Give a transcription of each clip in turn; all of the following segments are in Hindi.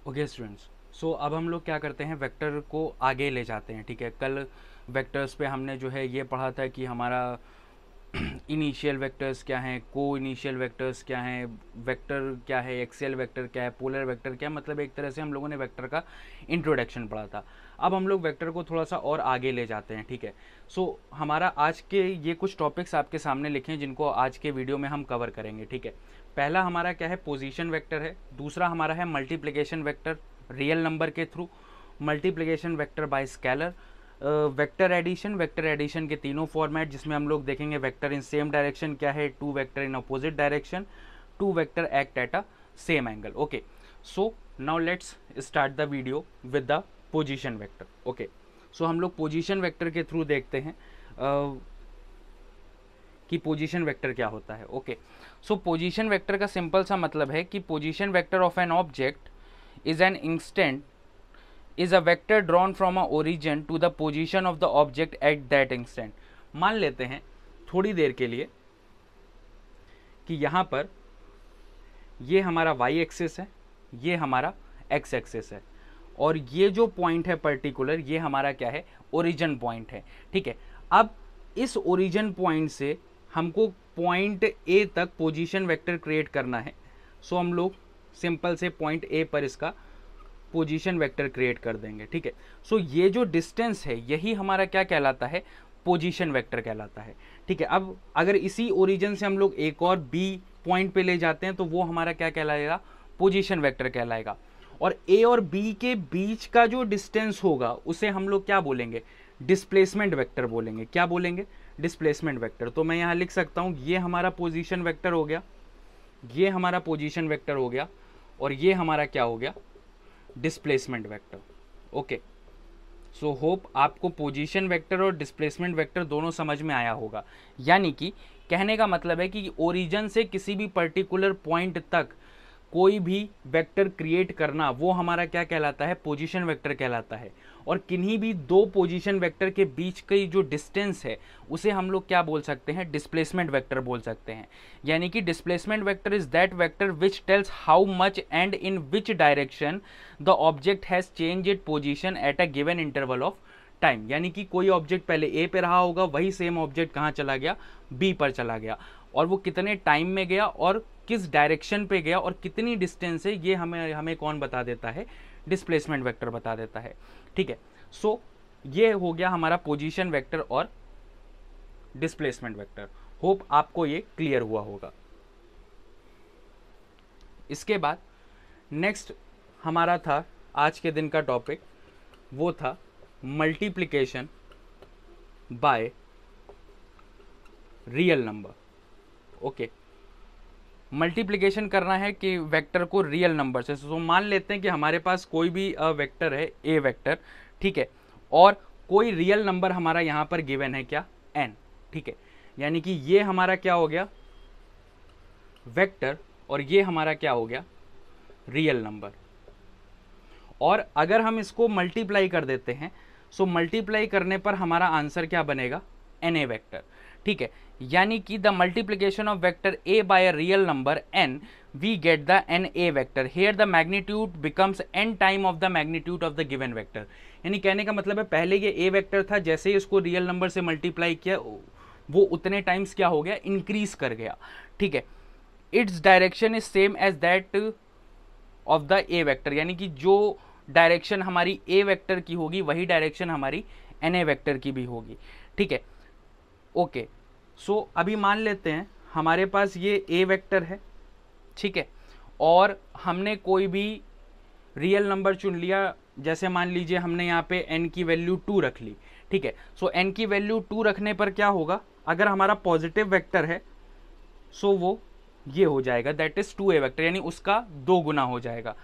ओके स्टूडेंट्स, सो अब हम लोग क्या करते हैं, वेक्टर को आगे ले जाते हैं। ठीक है, कल वेक्टर्स पे हमने जो है ये पढ़ा था कि हमारा इनिशियल वेक्टर्स क्या हैं, को इनिशियल वेक्टर्स क्या हैं, वेक्टर क्या है, एक्सियल वेक्टर क्या है, पोलर वेक्टर क्या है। मतलब एक तरह से हम लोगों ने वेक्टर का इंट्रोडक्शन पढ़ा था। अब हम लोग वेक्टर को थोड़ा सा और आगे ले जाते हैं। ठीक है, सो हमारा आज के ये कुछ टॉपिक्स आपके सामने लिखे हैं जिनको आज के वीडियो में हम कवर करेंगे। ठीक है, पहला हमारा क्या है, पोजीशन वेक्टर है। दूसरा हमारा है मल्टीप्लिकेशन वेक्टर रियल नंबर के through, multiplication vector by scalar, vector addition के तीनों फॉर्मेट जिसमें हम लोग देखेंगे वेक्टर इन सेम डायरेक्शन क्या है, two vector in opposite direction, two vector act at a same angle. Okay, so now let's start the video with the position vector. Okay, so हम लोग पोजीशन वेक्टर के थ्रू देखते हैं कि पोजीशन वेक्टर क्या होता है। ओके, सो पोजीशन वेक्टर का सिंपल सा मतलब है कि position vector of an object is an instant is a vector drawn from a origin to the position of the object at that instant। मान लेते हैं थोड़ी देर के लिए कि यहाँ पर ये हमारा y एक्सिस है, ये हमारा x एक्सिस है, और ये जो पॉइंट है पर्टिकुलर ये हमारा क्या है, ओरिजिन पॉइंट है। ठीक है, अब इस ओरिजिन पॉइंट से हमको पॉइंट A तक पोजीशन वेक्टर क्रिएट करना है। सो हम लोग सिंपल से पॉइंट A पर इसका पोजीशन वेक्टर क्रिएट कर देंगे। ठीक है, सो ये जो डिस्टेंस है यही हमारा क्या कहलाता है, पोजीशन वेक्टर कहलाता है। ठीक है, अब अगर इसी ओरिजिन से हम लोग एक और बी पॉइंट पे ले जाते हैं तो वो हमारा क्या कहलाएगा, पोजीशन वेक्टर कहलाएगा। और ए और बी के बीच का जो डिस्टेंस होगा उसे हम लोग क्या बोलेंगे, डिस्प्लेसमेंट वेक्टर बोलेंगे। क्या बोलेंगे, डिस्प्लेसमेंट वेक्टर। तो मैं यहाँ लिख सकता हूँ ये हमारा पोजीशन वेक्टर हो गया, ये हमारा पोजीशन वेक्टर हो गया, और ये हमारा क्या हो गया, displacement vector. Okay, so hope आपको पोजीशन वेक्टर और डिस्प्लेसमेंट वेक्टर दोनों समझ में आया होगा। यानी कि कहने का मतलब है कि ओरिजिन से किसी भी पर्टिकुलर पॉइंट तक कोई भी वेक्टर क्रिएट करना वो हमारा क्या कहलाता है, पोजीशन वेक्टर कहलाता है। और किन्हीं भी दो पोजीशन वेक्टर के बीच की जो डिस्टेंस है उसे हम लोग क्या बोल सकते हैं, डिस्प्लेसमेंट वेक्टर बोल सकते हैं। यानी कि displacement vector is that vector which tells how much and in which direction the object has change it position at a given interval of time. यानी कि कोई ऑब्जेक्ट पहले ए पे रहा होगा, वही सेम ऑब्जेक्ट कहाँ चला गया, बी पर चला गया, और वो कितने टाइम में गया और किस डायरेक्शन पे गया और कितनी डिस्टेंस है, ये हमें कौन बता देता है, डिस्प्लेसमेंट वेक्टर बता देता है। ठीक है, सो ये हो गया हमारा पोजीशन वेक्टर और डिस्प्लेसमेंट वेक्टर। होप आपको ये क्लियर हुआ होगा। इसके बाद नेक्स्ट हमारा था आज के दिन का टॉपिक, वो था multiplication by real number. Okay, multiplication करना है कि वेक्टर को रियल नंबर से। तो मान लेते हैं कि हमारे पास कोई भी वेक्टर है, ए वेक्टर। ठीक है, और कोई रियल नंबर हमारा यहाँ पर गिवन है क्या, n। ठीक है, यानी कि ये हमारा क्या हो गया, वेक्टर, और ये हमारा क्या हो गया, रियल नंबर। और अगर हम इसको मल्टीप्लाई कर देते हैं, सो मल्टीप्लाई करने पर हमारा आंसर क्या बनेगा, na वेक्टर। ठीक है, यानी कि the multiplication of vector a by a real number n we get the na vector. Here the magnitude becomes n time of the magnitude of the given vector. यानी कहने का मतलब है पहले ये a वेक्टर था, जैसे ही इसको रियल नंबर से मल्टीप्लाई किया वो उतने टाइम्स क्या हो गया, इंक्रीज कर गया। ठीक है, its direction is same as that of the a vector. यानी कि जो डायरेक्शन हमारी a वेक्टर की होगी वही डायरेक्शन हमारी na वेक्टर की भी होगी। ठीक है, ओके, सो अभी मान लेते हैं हमारे पास ये a वेक्टर है। ठीक है, और हमने कोई भी रियल नंबर चुन लिया, जैसे मान लीजिए हमने यहाँ पे n की वैल्यू 2 रख ली। ठीक है, सो n की वैल्यू 2 रखने पर क्या होगा, अगर हमारा पॉजिटिव वेक्टर है सो वो ये हो जाएगा, दैट इज 2a वेक्टर, यानी उसका 2 गुना हो जाएगा।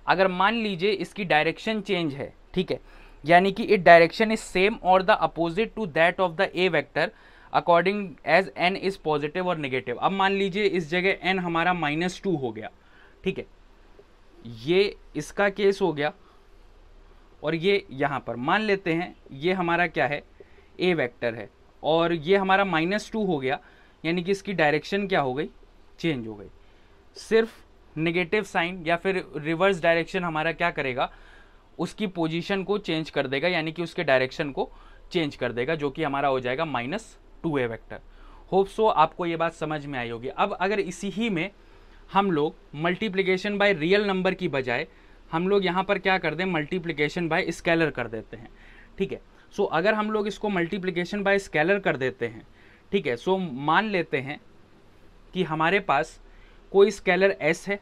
अगर मान लीजिए इसकी डायरेक्शन चेंज है, ठीक है, यानी कि इट डायरेक्शन इज सेम और the opposite to that of the a vector according as n is positive और नेगेटिव। अब मान लीजिए इस जगह n हमारा -2 हो गया। ठीक है, ये इसका केस हो गया, और ये यहाँ पर मान लेते हैं ये हमारा क्या है, a वेक्टर है, और ये हमारा -2 हो गया, यानी कि इसकी डायरेक्शन क्या हो गई, चेंज हो गई। सिर्फ नेगेटिव साइन या फिर रिवर्स डायरेक्शन हमारा क्या करेगा, उसकी पोजीशन को चेंज कर देगा, यानी कि उसके डायरेक्शन को चेंज कर देगा, जो कि हमारा हो जाएगा -2a वेक्टर। होप सो आपको ये बात समझ में आई होगी। अब अगर इसी ही में हम लोग मल्टीप्लिकेशन बाय रियल नंबर की बजाय हम लोग यहाँ पर क्या कर दें, मल्टीप्लिकेशन बाय स्केलर कर देते हैं, ठीक है। सो अगर हम लोग इसको मल्टीप्लिकेशन बाय स्केलर कर देते हैं, ठीक है, सो मान लेते हैं कि हमारे पास कोई स्केलर s है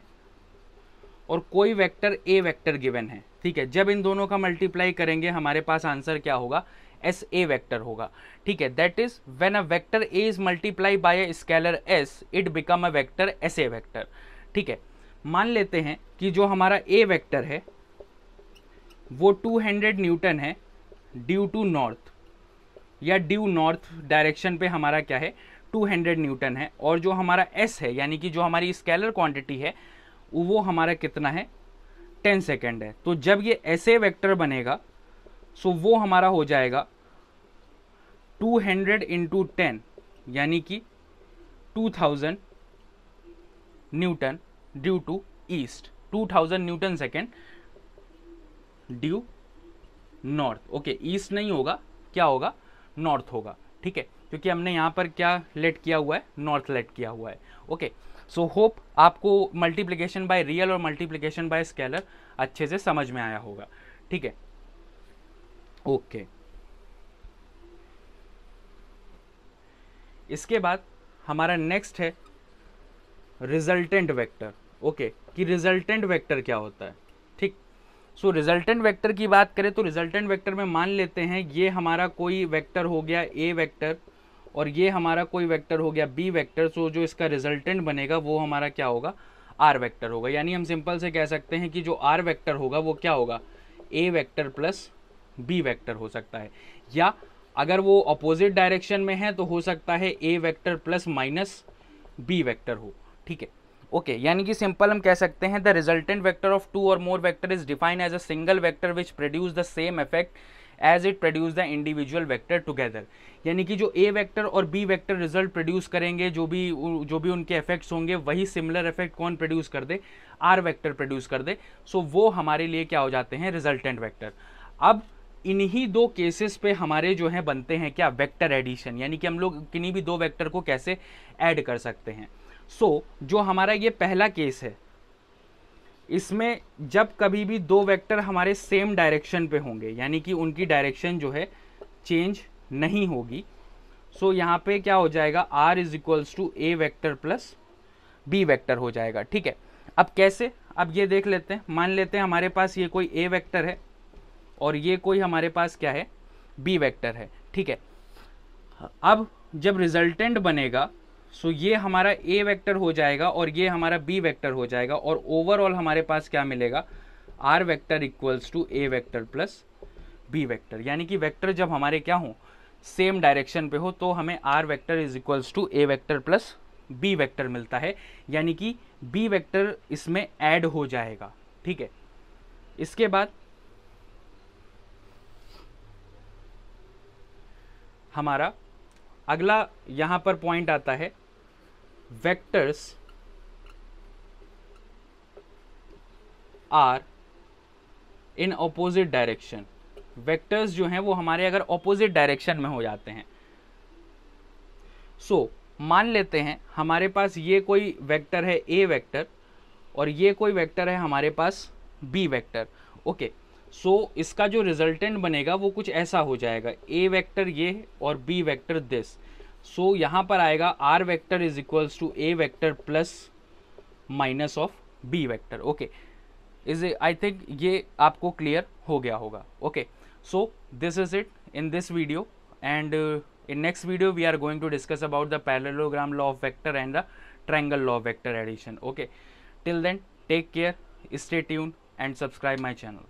और कोई वेक्टर a वेक्टर गिवन है, ठीक है। जब इन दोनों का मल्टीप्लाई करेंगे हमारे पास आंसर क्या होगा, एस ए वेक्टर होगा, ठीक है। That is when a vector A is multiply by a scalar S it become a vector S A vector, ठीक है। मान लेते हैं कि जो हमारा ए वेक्टर है वो 200 न्यूटन है ड्यू टू नॉर्थ, या ड्यू नॉर्थ डायरेक्शन पे हमारा क्या है 200 न्यूटन है, और जो हमारा एस है यानी कि जो हमारी स्केलर क्वांटिटी है वो हमारा कितना है 10 सेकेंड है। तो जब ये ऐसे वेक्टर बनेगा सो वो हमारा हो जाएगा 200 इंटू 10 यानी कि 2000 newton due to east, 2000 newton second due north. Okay, east नहीं होगा, क्या होगा, नॉर्थ होगा, ठीक है, क्योंकि हमने यहाँ पर क्या लेट किया हुआ है, नॉर्थ लेट किया हुआ है। ओके, सो होप आपको मल्टीप्लिकेशन बाय रियल और मल्टीप्लिकेशन बाय स्केलर अच्छे से समझ में आया होगा, ठीक है। ओके, इसके बाद हमारा नेक्स्ट है रिजल्टेंट वेक्टर। ओके, कि रिजल्टेंट वेक्टर क्या होता है, ठीक। सो रिजल्टेंट वेक्टर की बात करें तो रिजल्टेंट वेक्टर में मान लेते हैं ये हमारा कोई वेक्टर हो गया ए वेक्टर और ये हमारा कोई वेक्टर हो गया बी वेक्टर। सो जो इसका रिजल्टेंट बनेगा वो हमारा क्या होगा, आर वेक्टर होगा। यानी हम सिंपल से कह सकते हैं कि जो आर वेक्टर होगा वो क्या होगा, ए वेक्टर प्लस बी वेक्टर हो सकता है, या अगर वो अपोजिट डायरेक्शन में है तो हो सकता है A vector plus minus B vector हो, ठीक है। ओके, यानी कि सिंपल हम कह सकते हैं the resultant vector of two और more vector is defined as a single vector which produce the same effect as it produce the individual vector together. यानी कि जो ए वेक्टर और बी वेक्टर रिजल्ट प्रोड्यूस करेंगे, जो भी उनके इफेक्ट्स होंगे, वही सिमिलर इफेक्ट कौन प्रोड्यूस कर दे, आर वेक्टर प्रोड्यूस कर दे। सो वो हमारे लिए क्या हो जाते हैं, रिजल्टेंट वेक्टर। अब इन्हीं दो केसेस पे हमारे जो है बनते हैं क्या, वेक्टर एडिशन, यानी कि हम लोग किन्हीं भी दो वेक्टर को कैसे ऐड कर सकते हैं। सो जो हमारा ये पहला केस है, इसमें जब कभी भी दो वेक्टर हमारे सेम डायरेक्शन पे होंगे, यानी कि उनकी डायरेक्शन जो है चेंज नहीं होगी, सो यहाँ पे क्या हो जाएगा, R is equals to A vector plus B vector हो जाएगा, ठीक है। अब कैसे, अब ये देख लेते हैं। मान लेते हैं हमारे पास ये कोई ए वेक्टर है और ये कोई हमारे पास क्या है, बी वेक्टर है, ठीक है। अब जब रिजल्टेंट बनेगा सो ये हमारा ए वेक्टर हो जाएगा और ये हमारा बी वेक्टर हो जाएगा, और ओवरऑल हमारे पास क्या मिलेगा, R vector equals to A vector plus B vector. यानी कि वेक्टर जब हमारे क्या हो, सेम डायरेक्शन पे हो, तो हमें R vector is equals to A vector plus B vector मिलता है, यानी कि बी वेक्टर इसमें ऐड हो जाएगा, ठीक है। इसके बाद हमारा अगला यहां पर पॉइंट आता है, vectors are in opposite direction. Vectors जो हैं वो हमारे अगर ऑपोजिट डायरेक्शन में हो जाते हैं, सो मान लेते हैं हमारे पास ये कोई वेक्टर है ए वेक्टर और ये कोई वेक्टर है हमारे पास बी वेक्टर। ओके, सो इसका जो रिजल्टेंट बनेगा वो कुछ ऐसा हो जाएगा, ए वेक्टर ये और बी वेक्टर दिस। सो यहाँ पर आएगा R vector is equals to A vector plus minus of B vector. Okay, is I think ये आपको क्लियर हो गया होगा। Okay, so this is it in this video, and in next video we are going to discuss about the parallelogram law of vector and the triangle law of vector addition. Okay, till then take care, stay tuned and subscribe my channel.